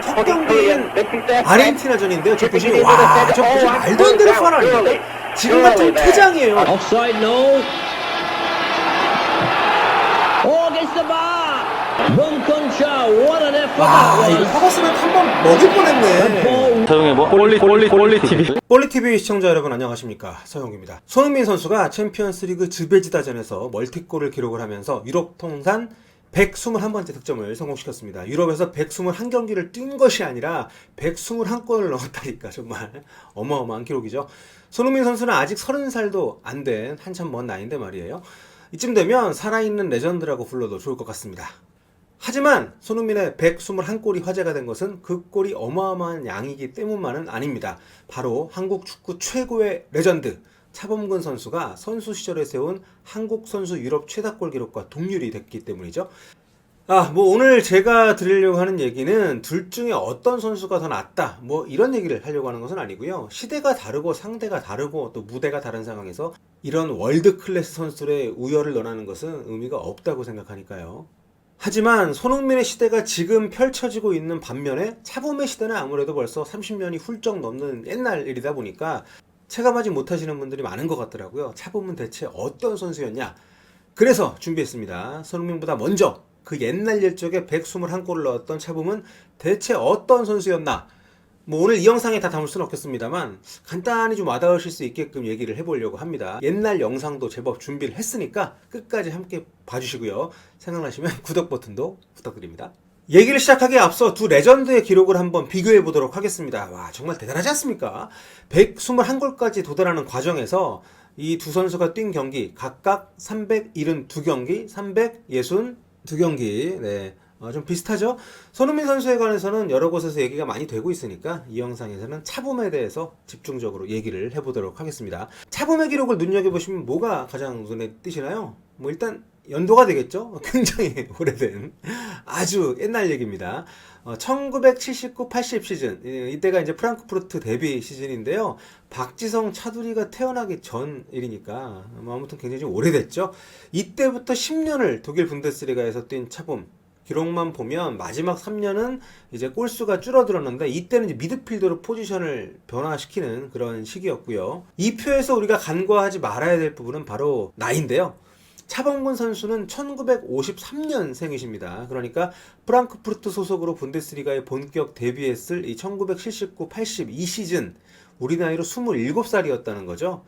첫 경기인 아르헨티나전인데요. 저 보시면 와, 저 보시면 말도 안 되는 판 아닙니까? 지금 같은 퇴장이에요. Offside, no. Oh, against the bar. Bunkuncha, what an effort 와, that 이거 was. 퍼거스는 한번 먹일 뻔했네. 서용의 뭐 꼴리 TV. 볼리TV 시청자 여러분 안녕하십니까, 서영욱입니다. 손흥민 선수가 챔피언스리그 즈베지다전에서 멀티골을 기록을 하면서 유럽 통산 121번째 득점을 성공시켰습니다. 유럽에서 121경기를 뛴 것이 아니라 121골을 넣었다니까 정말 어마어마한 기록이죠. 손흥민 선수는 아직 30살도 안 된 한참 먼 나이인데 말이에요. 이쯤 되면 살아있는 레전드라고 불러도 좋을 것 같습니다. 하지만 손흥민의 121골이 화제가 된 것은 그 골이 어마어마한 양이기 때문만은 아닙니다. 바로 한국 축구 최고의 레전드 차범근 선수가 선수 시절에 세운 한국 선수 유럽 최다골 기록과 동률이 됐기 때문이죠. 오늘 제가 드리려고 하는 얘기는 둘 중에 어떤 선수가 더 낫다 이런 얘기를 하려고 하는 것은 아니고요. 시대가 다르고 상대가 다르고 또 무대가 다른 상황에서 이런 월드 클래스 선수들의 우열을 논하는 것은 의미가 없다고 생각하니까요. 하지만 손흥민의 시대가 지금 펼쳐지고 있는 반면에 차범의 시대는 아무래도 벌써 30년이 훌쩍 넘는 옛날 일이다 보니까 체감하지 못하시는 분들이 많은 것 같더라고요. 차범은 대체 어떤 선수였냐? 그래서 준비했습니다. 손흥민보다 먼저 그 옛날 옛적에 121골을 넣었던 차범은 대체 어떤 선수였나? 오늘 이 영상에 다 담을 수는 없겠습니다만 간단히 좀 와닿으실 수 있게끔 얘기를 해보려고 합니다. 옛날 영상도 제법 준비를 했으니까 끝까지 함께 봐주시고요. 생각나시면 구독 버튼도 부탁드립니다. 얘기를 시작하기에 앞서 두 레전드의 기록을 한번 비교해 보도록 하겠습니다. 와, 정말 대단하지 않습니까? 121골까지 도달하는 과정에서 이 두 선수가 뛴 경기 각각 372경기, 362경기. 네. 좀 비슷하죠? 손흥민 선수에 관해서는 여러 곳에서 얘기가 많이 되고 있으니까 이 영상에서는 차범에 대해서 집중적으로 얘기를 해보도록 하겠습니다. 차범의 기록을 눈여겨보시면 뭐가 가장 눈에 띄시나요? 일단 연도가 되겠죠? 굉장히 오래된 아주 옛날 얘기입니다. 1979-80 시즌, 이때가 이제 프랑크푸르트 데뷔 시즌인데요. 박지성, 차두리가 태어나기 전 일이니까 아무튼 굉장히 좀 오래됐죠. 이때부터 10년을 독일 분데스리가에서 뛴 차범. 기록만 보면 마지막 3년은 이제 골수가 줄어들었는데 이때는 이제 미드필더로 포지션을 변화시키는 그런 시기였고요. 이 표에서 우리가 간과하지 말아야 될 부분은 바로 나이인데요. 차범근 선수는 1953년생이십니다. 그러니까 프랑크푸르트 소속으로 분데스리가에 본격 데뷔했을 이 1979-80 이 시즌 우리 나이로 27살이었다는 거죠.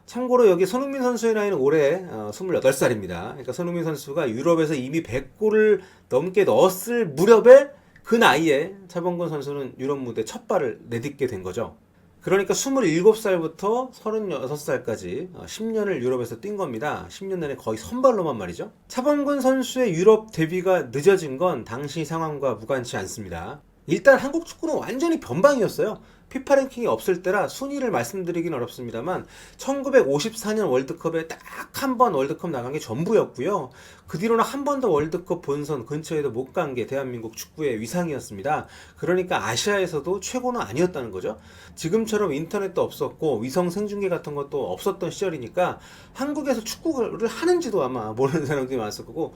참고로 여기 손흥민 선수의 나이는 올해 28살입니다. 그러니까 손흥민 선수가 유럽에서 이미 100골을 넘게 넣었을 무렵에 그 나이에 차범근 선수는 유럽 무대 첫 발을 내딛게 된 거죠. 그러니까 27살부터 36살까지 10년을 유럽에서 뛴 겁니다. 10년 내내 거의 선발로만 말이죠. 차범근 선수의 유럽 데뷔가 늦어진 건 당시 상황과 무관치 않습니다. 일단 한국 축구는 완전히 변방이었어요. 피파 랭킹이 없을 때라 순위를 말씀드리긴 어렵습니다만 1954년 월드컵에 딱 한 번 월드컵 나간 게 전부였고요. 그 뒤로는 한 번도 월드컵 본선 근처에도 못 간 게 대한민국 축구의 위상이었습니다. 그러니까 아시아에서도 최고는 아니었다는 거죠. 지금처럼 인터넷도 없었고 위성 생중계 같은 것도 없었던 시절이니까 한국에서 축구를 하는지도 아마 모르는 사람들이 많았을 거고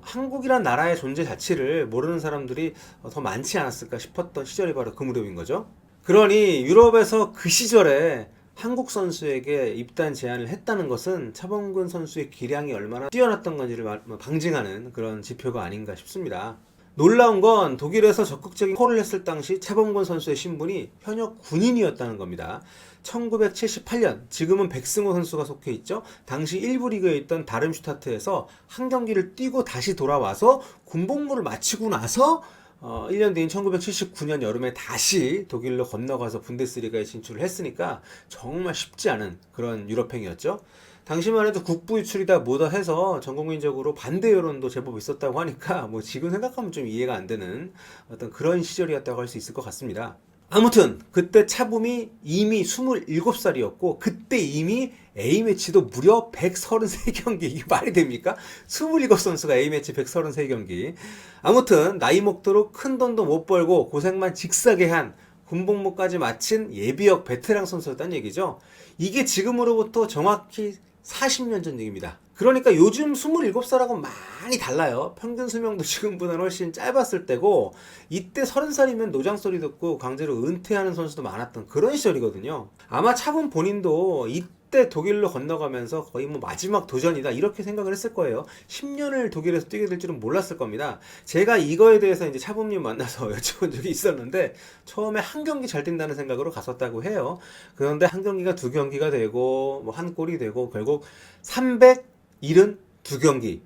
한국이란 나라의 존재 자체를 모르는 사람들이 더 많지 않았을까 싶었던 시절이 바로 그 무렵인 거죠. 그러니 유럽에서 그 시절에 한국 선수에게 입단 제안을 했다는 것은 차범근 선수의 기량이 얼마나 뛰어났던 건지를 방증하는 그런 지표가 아닌가 싶습니다. 놀라운 건 독일에서 적극적인 콜을 했을 당시 차범근 선수의 신분이 현역 군인이었다는 겁니다. 1978년, 지금은 백승호 선수가 속해 있죠. 당시 1부 리그에 있던 다름슈타트에서 한 경기를 뛰고 다시 돌아와서 군복무를 마치고 나서 1년 뒤인 1979년 여름에 다시 독일로 건너가서 분데스리가에 진출을 했으니까 정말 쉽지 않은 그런 유럽행이었죠. 당시만 해도 국부 유출이다 뭐다 해서 전국민적으로 반대 여론도 제법 있었다고 하니까 지금 생각하면 좀 이해가 안 되는 어떤 그런 시절이었다고 할 수 있을 것 같습니다. 아무튼 그때 차범이 이미 27살이었고 그때 이미 A매치도 무려 133경기. 이게 말이 됩니까? 27선수가 A매치 133경기. 아무튼 나이 먹도록 큰 돈도 못 벌고 고생만 직사게 한 군복무까지 마친 예비역 베테랑 선수였다는 얘기죠. 이게 지금으로부터 정확히 40년 전 얘기입니다. 그러니까 요즘 27살하고 많이 달라요. 평균 수명도 지금보다는 훨씬 짧았을 때고, 이때 30살이면 노장 소리 듣고 강제로 은퇴하는 선수도 많았던 그런 시절이거든요. 아마 차분 본인도 이때 독일로 건너가면서 거의 뭐 마지막 도전이다 이렇게 생각을 했을 거예요. 10년을 독일에서 뛰게 될 줄은 몰랐을 겁니다. 제가 이거에 대해서 이제 차분님 만나서 여쭤본 적이 있었는데, 처음에 한 경기 잘 뛴다는 생각으로 갔었다고 해요. 그런데 한 경기가 두 경기가 되고 뭐 한 골이 되고 결국 372경기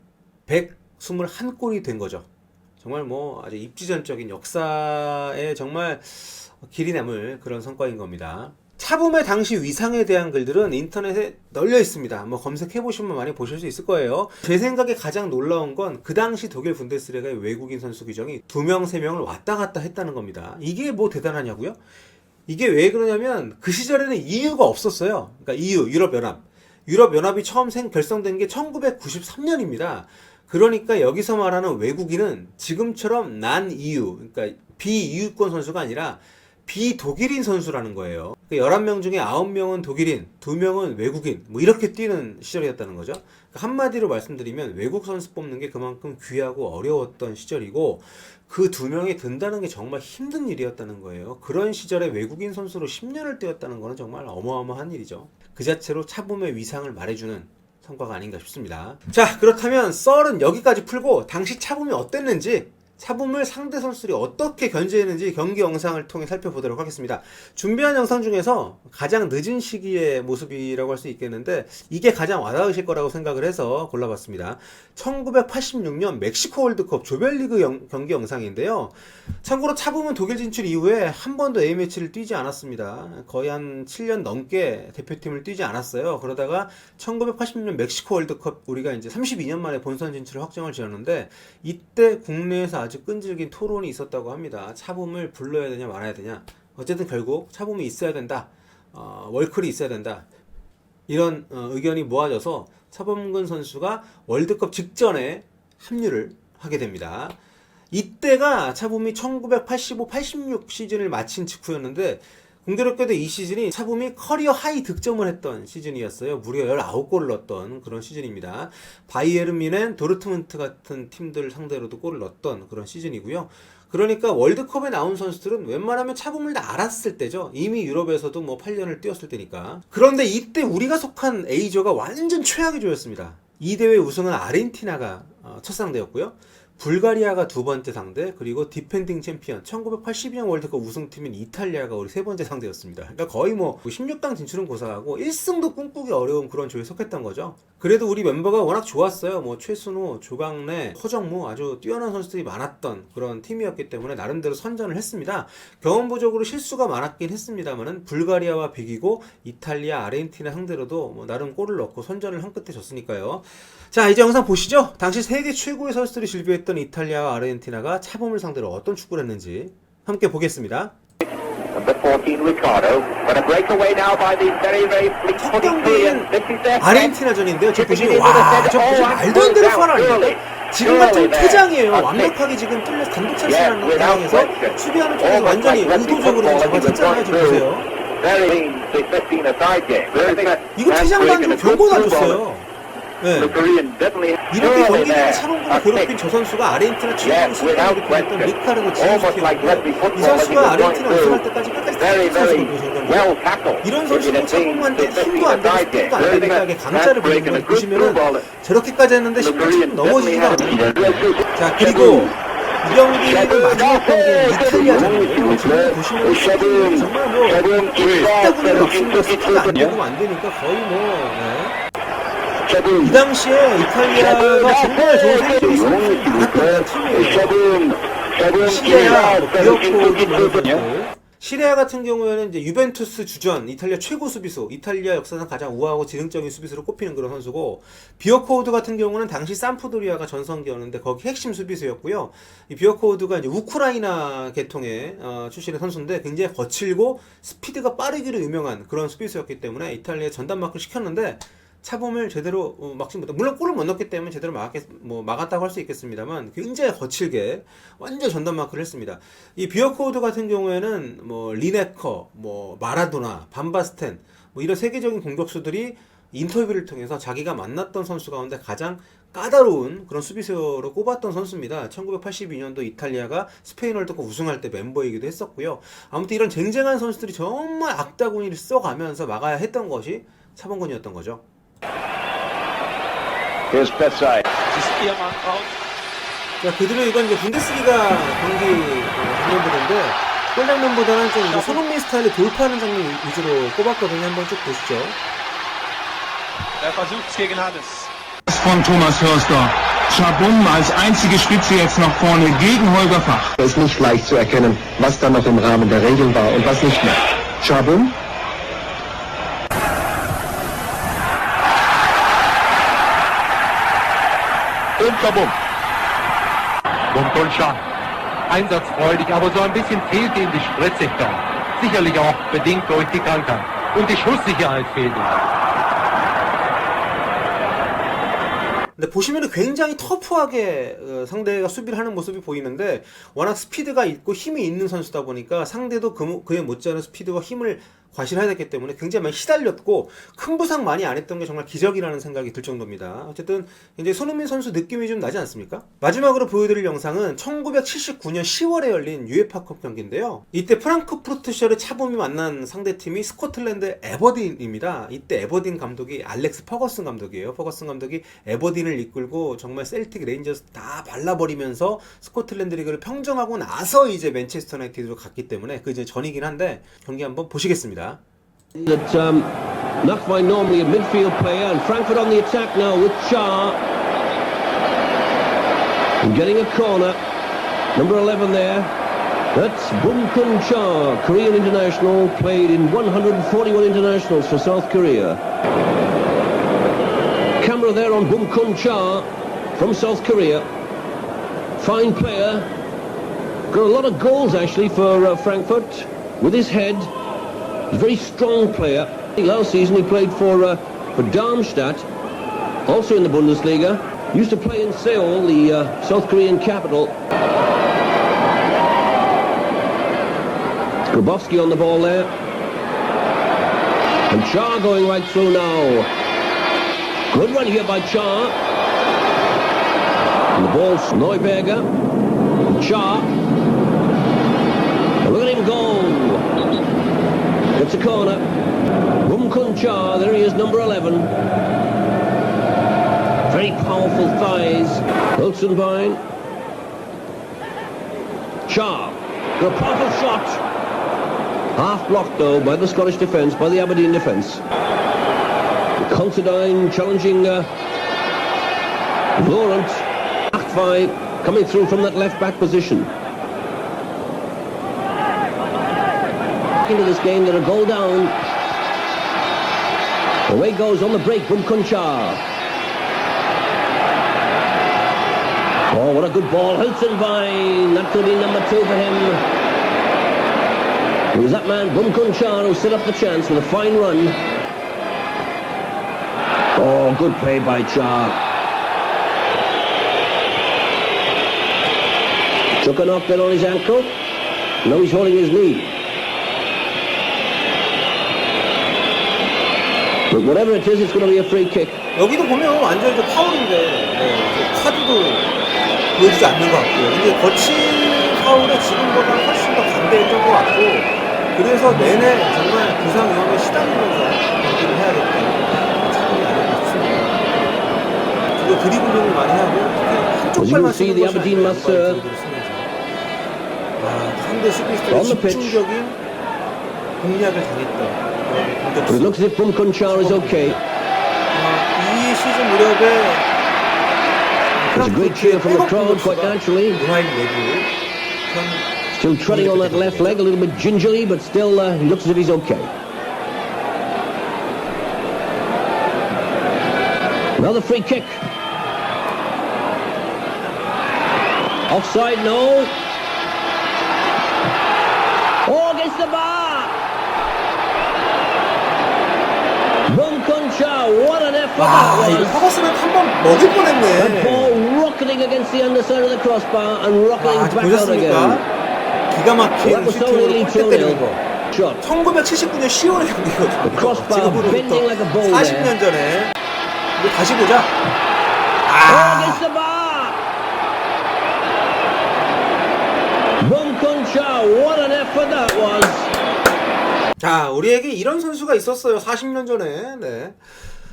121골이 된 거죠. 정말 뭐 아주 입지전적인 역사에 정말 길이 남을 그런 성과인 겁니다. 차붐의 당시 위상에 대한 글들은 인터넷에 널려 있습니다. 뭐 검색해보시면 많이 보실 수 있을 거예요. 제 생각에 가장 놀라운 건 그 당시 독일 분데스리가의 외국인 선수 규정이 2명, 3명을 왔다 갔다 했다는 겁니다. 이게 뭐 대단하냐고요? 이게 왜 그러냐면 그 시절에는 EU가 없었어요. 그러니까 EU, 유럽연합. 유럽연합이 처음 결성된 게 1993년입니다. 그러니까 여기서 말하는 외국인은 지금처럼 난 EU, 그러니까 비EU권 선수가 아니라 비독일인 선수라는 거예요. 11명 중에 9명은 독일인, 2명은 외국인, 뭐 이렇게 뛰는 시절이었다는 거죠. 한마디로 말씀드리면 외국 선수 뽑는 게 그만큼 귀하고 어려웠던 시절이고, 그 2명이 든다는 게 정말 힘든 일이었다는 거예요. 그런 시절에 외국인 선수로 10년을 뛰었다는 거는 정말 어마어마한 일이죠. 그 자체로 차붐의 위상을 말해주는 성과가 아닌가 싶습니다. 자, 그렇다면 썰은 여기까지 풀고 당시 차붐이 어땠는지, 차붐을 상대 선수들이 어떻게 견제했는지 경기 영상을 통해 살펴보도록 하겠습니다. 준비한 영상 중에서 가장 늦은 시기의 모습이라고 할 수 있겠는데, 이게 가장 와닿으실 거라고 생각을 해서 골라봤습니다. 1986년 멕시코 월드컵 조별리그 경기 영상인데요. 참고로 차붐은 독일 진출 이후에 한 번도 A매치를 뛰지 않았습니다. 거의 한 7년 넘게 대표팀을 뛰지 않았어요. 그러다가 1986년 멕시코 월드컵 우리가 이제 32년 만에 본선 진출을 확정을 지었는데, 이때 국내에서 아주 끈질긴 토론이 있었다고 합니다. 차붐을 불러야 되냐 말아야 되냐. 어쨌든 결국 차붐이 있어야 된다. 월클이 있어야 된다. 이런 의견이 모아져서 차범근 선수가 월드컵 직전에 합류를 하게 됩니다. 이때가 차붐이 1985-86 시즌을 마친 직후였는데, 공교롭게도 이 시즌이 차붐이 커리어 하이 득점을 했던 시즌이었어요. 무려 19골을 넣었던 그런 시즌입니다. 바이에른 뮌헨, 도르트문트 같은 팀들 상대로도 골을 넣었던 그런 시즌이고요. 그러니까 월드컵에 나온 선수들은 웬만하면 차붐을 다 알았을 때죠. 이미 유럽에서도 뭐 8년을 뛰었을 때니까. 그런데 이때 우리가 속한 A조가 완전 최악의 조였습니다. 이 대회 우승은 아르헨티나가 첫 상대였고요. 불가리아가 두 번째 상대, 그리고 디펜딩 챔피언 1982년 월드컵 우승팀인 이탈리아가 우리 세 번째 상대였습니다. 그러니까 거의 뭐 16강 진출은 고사하고 1승도 꿈꾸기 어려운 그런 조에 속했던 거죠. 그래도 우리 멤버가 워낙 좋았어요. 뭐 최순호, 조강래, 허정무 아주 뛰어난 선수들이 많았던 그런 팀이었기 때문에 나름대로 선전을 했습니다. 경험 부족으로 실수가 많았긴 했습니다만은 불가리아와 비기고 이탈리아, 아르헨티나 상대로도 뭐 나름 골을 넣고 선전을 한 끝에 졌으니까요. 자, 이제 영상 보시죠. 당시 세계 최고의 선수들이 질비했던 이탈리아와 아르헨티나가 차범을 상대로 어떤 축구를 했는지 함께 보겠습니다. 첫 경기는 아르헨티나전인데요. 지금 보시면 저 말도 안 되는 파울 아닙니까? 지금 같은 퇴장이에요. 완벽하게 지금 뚫려서 단독 찬스라는 상황에서 수비하는 쪽에서 완전히 의도적으로 잡아쳤잖아요. 지금 보세요. 이거 퇴장도 안 주고 경고도 안 줬어요. 네. 이렇게 경기 중에 차범근을 괴롭힌 저 선수가 아르헨티나 최고의 수비를 보냈던 리카르도 지우스키였고, 이 선수가 아르헨티나 우승할 때까지 끝까지 타는 선수거든요. 이런 선수는 차범근한테 힘도 안 되고 스피드도 안 되니까 강자를 부리는 걸 보시면은 저렇게까지 했는데 심지어 좀 넘어지지도 않아요. 자, 그리고 이 경기는 마지막 경기는 이탈리아전이에요. 지금 보시면 수비는 정말 뭐 스타군을 없으니까 스피드가 안 되고 안 되니까 거의 뭐 이 당시에 이탈리아가 정말 좋은 세계적인 선수들이 많았던 팀이에요. 시레아, 비어코, 시레아 같은 경우에는 이제 유벤투스 주전 이탈리아 최고 수비수, 이탈리아 역사상 가장 우아하고 지능적인 수비수로 꼽히는 그런 선수고, 비어코우드 같은 경우는 당시 삼프도리아가 전성기였는데 거기 핵심 수비수였고요. 이 비어코우드가 이제 우크라이나 계통의 출신의 선수인데 굉장히 거칠고 스피드가 빠르기로 유명한 그런 수비수였기 때문에 이탈리아 전담 마크를 시켰는데 차범을 제대로 막지 못해. 물론 골을 못 넣었기 때문에 제대로 막았다고 할 수 있겠습니다만 굉장히 거칠게 완전 전담 마크를 했습니다. 이 비어코우드 같은 경우에는 뭐 리네커, 뭐 마라도나, 반바스텐 뭐 이런 세계적인 공격수들이 인터뷰를 통해서 자기가 만났던 선수 가운데 가장 까다로운 그런 수비수로 꼽았던 선수입니다. 1982년도 이탈리아가 스페인 월드컵 우승할 때 멤버이기도 했었고요. 아무튼 이런 쟁쟁한 선수들이 정말 악다구니를 써가면서 막아야 했던 것이 차범근이었던 거죠. Here's Bethside. 자, 그대로 이건 이제 분데스리가 경기 장면들인데 골 장면보다는 좀 이제 손흥민 스타일의 돌파하는 장면 위주로 꼽았거든요. 한번 쭉 보시죠. Er versucht's gegen Hannes. Von Thomas Hörster. Schabum als einzige Spitze jetzt nach vorne gegen Holger Fach. Es ist nicht leicht zu erkennen, was da noch im Rahmen der Regeln war und was nicht mehr. Schabum? Und Schabum. Bumkuncha. Einsatzfreudig, aber so ein bisschen fehlt ihm die Spritzigkeit. Sicherlich auch bedingt durch die Krankheit. Und die Schusssicherheit fehlt ihm. 근데 보시면은 굉장히 터프하게 상대가 수비를 하는 모습이 보이는데 워낙 스피드가 있고 힘이 있는 선수다 보니까 상대도 그에 못지않은 스피드와 힘을 과실해야 됐기 때문에 굉장히 많이 시달렸고 큰 부상 많이 안 했던 게 정말 기적이라는 생각이 들 정도입니다. 어쨌든 이제 손흥민 선수 느낌이 좀 나지 않습니까? 마지막으로 보여드릴 영상은 1979년 10월에 열린 UEFA컵 경기인데요. 이때 프랑크푸르트셔를 차범이 만난 상대팀이 스코틀랜드 에버딘입니다. 이때 에버딘 감독이 알렉스 퍼거슨 감독이에요. 퍼거슨 감독이 에버딘을 이끌고 정말 셀틱 레인저스 다 발라버리면서 스코틀랜드 리그를 평정하고 나서 이제 맨체스터 유나이티드로 갔기 때문에 그 이제 전이긴 한데 경기 한번 보시겠습니다. That Nachwein normally a midfield player, and Frankfurt on the attack now with Cha. And getting a corner. Number 11 there. That's Bumkun Cha, Korean international, played in 141 internationals for South Korea. Camera there on Bumkun Cha from South Korea. Fine player. Got a lot of goals actually for Frankfurt with his head. He's a very strong player. Last season he played for Darmstadt, also in the Bundesliga. Used to play in Seoul, the South Korean capital. Grabowski on the ball there. And Cha going right through now. Good run here by Cha. And the ball's Neuberger. Cha. And look at him go. It's a corner. Bumkun Cha, there he is, number 11. Very powerful thighs. Wilsonbein. Cha. Got a powerful shot. Half blocked though by the Scottish defence, by the Aberdeen defence. Considine challenging Laurent. 8-5 coming through from that left back position. Into this game, they're a goal down. Away goes on the break, Bumkun Cha. Oh, what a good ball, Hilsenbein. That could be number 2 for him. It was that man, Bumkun Cha, who set up the chance with a fine run. Oh, good play by Cha. Took a knock there on his ankle. Now he's holding his knee. But whatever it is, it's going to be a free kick. 여기도 보면 완전 좀 파울인데 카드도 보여주지 않는 것 같고요. 근데 거친 파울에 지금보다 훨씬 더 반대했던 것 같고 그래서 내내 정말 부상 위험에 시달리면서 경기를 해야겠다. 차분이 아닐까 싶습니다. 그리고 드리블링을 많이 하고 한쪽 발만 쓰는 것이 아니라 드리블을 쓰면서 상대 수비수들의 집중적인 공략을 당했던 But it looks as if Bumkun Cha is okay. 이 시즌 무렵에 There's a great cheer from the crowd, quite naturally. Still treading on that left leg, a little bit gingerly, but still he looks as if he's okay. Another free kick. Offside, no. Oh, against the bar. Bumkun Cha, what an effort that 이거 was. 퍼거스는 한번 먹일 The 뻔했네. ball rocketing against the underside of the crossbar and rocketing back out 보셨습니까? again. 기가 막힌 That was so 슈팅으로 nearly 골대 때리는 2-0. 거. Shot. 1979년 10월의 경기거든요. Crossbar 지금으로부터 bending like a ball 40년 전에. 우리 다시 보자. Against the bar. Bum Kun Cha, what an effort that was. 자, 우리에게 이런 선수가 있었어요. 40년 전에. 네.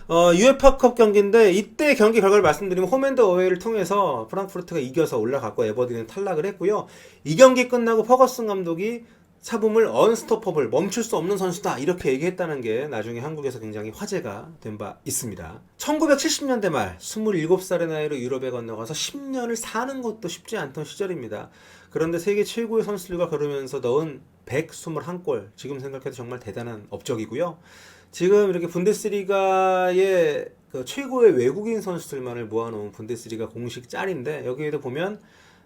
UEFA컵 경기인데 이때 경기 결과를 말씀드리면 홈앤드 어웨이를 통해서 프랑크푸르트가 이겨서 올라갔고 에버딘은 탈락을 했고요. 이 경기 끝나고 퍼거슨 감독이 차붐을 언스토퍼블, 멈출 수 없는 선수다 이렇게 얘기했다는 게 나중에 한국에서 굉장히 화제가 된 바 있습니다. 1970년대 말 27살의 나이로 유럽에 건너가서 10년을 사는 것도 쉽지 않던 시절입니다. 그런데 세계 최고의 선수들과 걸으면서 넣은 121골, 지금 생각해도 정말 대단한 업적이고요. 지금 이렇게 분데스리가의 그 최고의 외국인 선수들만을 모아놓은 분데스리가 공식 짤인데 여기에도 보면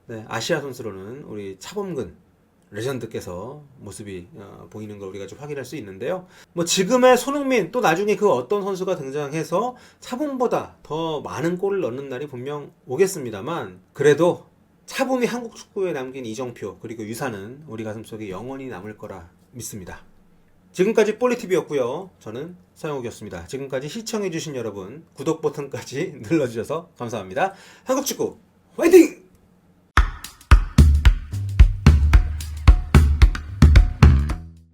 네, 아시아 선수로는 우리 차범근 레전드께서 모습이 보이는 걸 우리가 좀 확인할 수 있는데요. 뭐 지금의 손흥민 또 나중에 그 어떤 선수가 등장해서 차범보다 더 많은 골을 넣는 날이 분명 오겠습니다만 그래도 차범이 한국 축구에 남긴 이정표 그리고 유산은 우리 가슴속에 영원히 남을 거라 믿습니다. 지금까지 볼리TV였고요. 저는 서영욱이었습니다. 지금까지 시청해주신 여러분 구독 버튼까지 눌러주셔서 감사합니다. 한국 축구 화이팅!